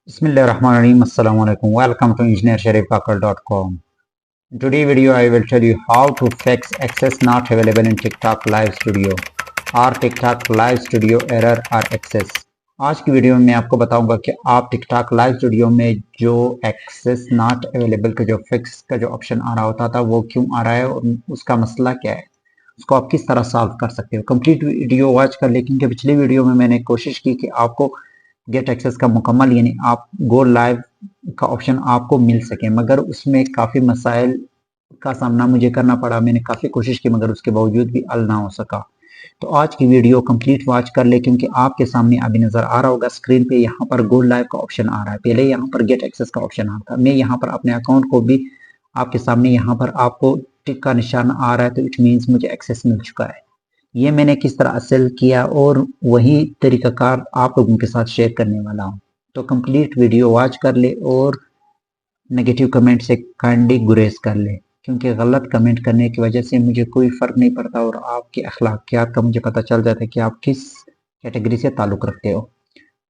Bismillahirrahmanirrahim. Assalamu alaikum. Welcome to engineersharifkakal.com. In today's video, I will tell you how to fix access not available in TikTok Live Studio or TikTok Live Studio error or access. आज की video में मैं आपको बताऊंगा कि आप TikTok Live Studio में जो access not available का जो fix का जो ऑप्शन आ रहा होता था वो क्यों आ रहा है और उसका मसला क्या है, उसको आप किस तरह सॉल्व कर सकते हो। कंप्लीट वीडियो वॉच कर, लेकिन कि पिछली वीडियो में मैंने कोशिश की कि आपको गेट एक्सेस का मुकम्मल यानी आप गो लाइव का ऑप्शन आपको मिल सके, मगर उसमें काफ़ी मसाइल का सामना मुझे करना पड़ा। मैंने काफ़ी कोशिश की मगर उसके बावजूद भी हल ना हो सका। तो आज की वीडियो कंप्लीट वॉच कर ले, क्योंकि आपके सामने अभी नज़र आ रहा होगा स्क्रीन पे, यहाँ पर गो लाइव का ऑप्शन आ रहा है। पहले यहाँ पर गेट एक्सेस का ऑप्शन आ रहा था। मैं यहाँ पर अपने अकाउंट को भी आपके सामने यहाँ पर आपको टिक का निशान आ रहा है, तो इट मीन्स मुझे एक्सेस मिल चुका है। ये मैंने किस तरह सेल किया और वही तरीकाकार आप लोगों के साथ शेयर करने वाला हूँ। तो कंप्लीट वीडियो वॉच कर ले और नेगेटिव कमेंट से काइंडली गुरेज कर ले, क्योंकि गलत कमेंट करने की वजह से मुझे कोई फ़र्क नहीं पड़ता और आपके अखलाकियात का मुझे पता चल जाता है कि आप किस कैटेगरी से ताल्लुक़ रखते हो।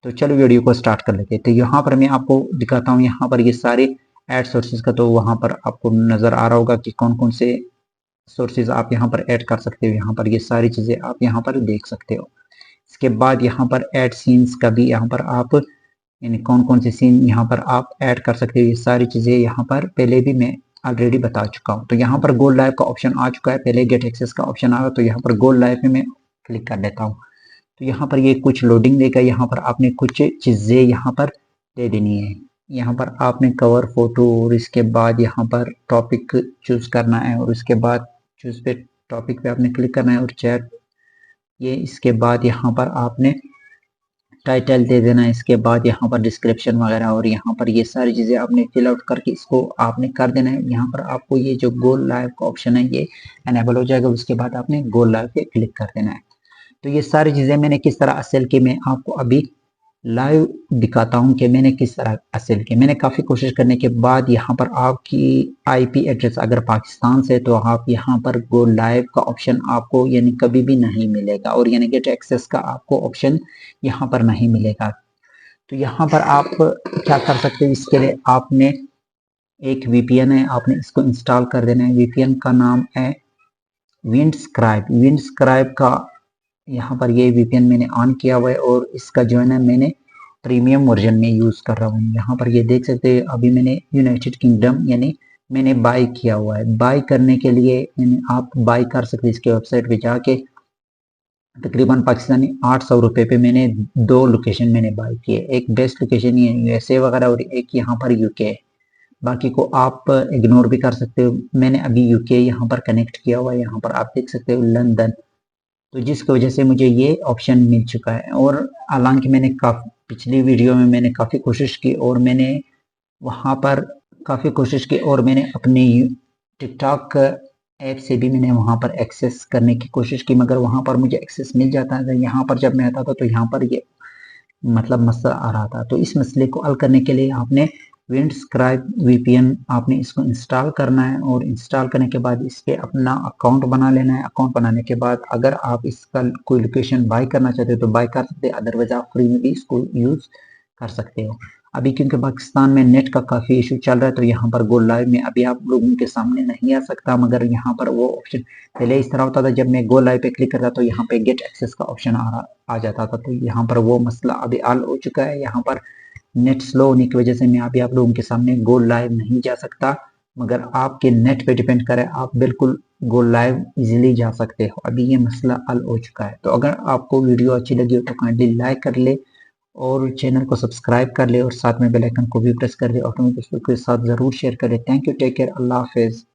तो चलो वीडियो को स्टार्ट कर लेते हैं। तो यहाँ पर मैं आपको दिखाता हूँ, यहाँ पर ये सारे एड सोर्सेज का, तो वहाँ पर आपको नज़र आ रहा होगा कि कौन कौन से सोर्सेज आप यहाँ पर ऐड कर सकते हो। यहाँ पर ये सारी चीज़ें आप यहाँ पर देख सकते हो। इसके बाद यहाँ पर ऐड सीन्स का भी यहाँ पर आप यानी कौन कौन से सीन यहाँ पर आप ऐड कर सकते हो, ये सारी चीज़ें यहाँ पर पहले भी मैं ऑलरेडी बता चुका हूँ। तो यहाँ पर गो लाइव का ऑप्शन आ चुका है, पहले गेट एक्सेस का ऑप्शन आया, तो यहाँ पर गो लाइव में मैं क्लिक कर लेता हूँ। तो यहाँ पर ये कुछ लोडिंग देगा, यहाँ पर आपने कुछ चीज़ें यहाँ पर दे देनी है। यहाँ पर आपने कवर फोटो और इसके बाद यहाँ पर टॉपिक चूज़ करना है और उसके बाद चूज़ पे टॉपिक पे आपने क्लिक करना है और चैट ये, इसके बाद यहाँ पर आपने टाइटल दे देना है, इसके बाद यहाँ पर डिस्क्रिप्शन वगैरह, और यहाँ पर ये सारी चीज़ें आपने फिल आउट करके इसको आपने कर देना है। यहाँ पर आपको ये जो गो लाइव का ऑप्शन है ये एनेबल हो जाएगा, उसके बाद आपने गो लाइव पे क्लिक कर देना है। तो ये सारी चीज़ें मैंने किस तरह असेल की, मैं आपको अभी लाइव दिखाता हूँ कि मैंने किस तरह असेल की। मैंने काफ़ी कोशिश करने के बाद यहाँ पर आपकी आईपी एड्रेस अगर पाकिस्तान से, तो आप यहाँ पर गो लाइव का ऑप्शन आपको यानी कभी भी नहीं मिलेगा, और यानी गेट एक्सेस का आपको ऑप्शन यहाँ पर नहीं मिलेगा। तो यहाँ पर आप क्या कर सकते हो, इसके लिए आपने एक वीपीएन है, आपने इसको इंस्टॉल कर देना है। वीपीएन का नाम है विंडस्क्राइब। विंडस्क्राइब का यहाँ पर ये वीपीएन मैंने ऑन किया हुआ है और इसका जो है ना मैंने प्रीमियम वर्जन में यूज़ कर रहा हूँ। यहाँ पर ये देख सकते हैं, अभी मैंने यूनाइटेड किंगडम यानी मैंने बाय किया हुआ है। बाय करने के लिए यानी आप बाय कर सकते हैं इसके वेबसाइट पे जाके। तकरीबन पाकिस्तानी 800 रुपये पे मैंने 2 लोकेशन मैंने बाय किए। एक बेस्ट लोकेशन ये यूएसए वगैरह और एक यहाँ पर यूके है। बाकी को आप इग्नोर भी कर सकते हो। मैंने अभी यूके यहाँ पर कनेक्ट किया हुआ है, यहाँ पर आप देख सकते हो लंदन। तो जिसकी वजह से मुझे ये ऑप्शन मिल चुका है। और हालांकि मैंने काफ़ी पिछली वीडियो में मैंने काफ़ी कोशिश की और मैंने वहाँ पर काफ़ी कोशिश की और मैंने अपनी टिकटॉक ऐप से भी मैंने वहाँ पर एक्सेस करने की कोशिश की, मगर वहाँ पर मुझे एक्सेस मिल जाता है। यहाँ पर जब मैं आता था तो यहाँ पर ये मतलब मसला आ रहा था। तो इस मसले को हल करने के लिए आपने विंडस्क्राइब वीपीएन आपने इसको इंस्टॉल करना है, और इंस्टॉल करने के बाद इस पे अपना अकाउंट बना लेना है। अकाउंट बनाने के बाद अगर आप इसका कोई लोकेशन बाय करना चाहते हो तो बाय कर सकते हैं, अदरवाइज आप फ्री में भी इसको यूज़ कर सकते हो। अभी क्योंकि पाकिस्तान में नेट का काफ़ी इशू चल रहा है, तो यहाँ पर गो लाइव में अभी आप लोगों के सामने नहीं आ सकता, मगर यहाँ पर वो ऑप्शन पहले इस तरह होता था, जब मैं गो लाइव पे क्लिक करता तो यहाँ पे गेट एक्सेस का ऑप्शन आ जाता था। तो यहाँ पर वो मसला अभी हल हो चुका है। यहाँ पर नेट स्लो होने की वजह से मैं अभी आप लोगों के सामने गो लाइव नहीं जा सकता, मगर आपके नेट पे डिपेंड करे, आप बिल्कुल गो लाइव इजीली जा सकते हो। अभी ये मसला हल हो चुका है। तो अगर आपको वीडियो अच्छी लगी हो तो काइंडली लाइक कर ले और चैनल को सब्सक्राइब कर ले और साथ में बेल आइकन को भी प्रेस कर दे। ऑटोमेटिक के साथ ज़रूर शेयर करें। थैंक यू, टेक केयर, अल्लाह हाफिज़।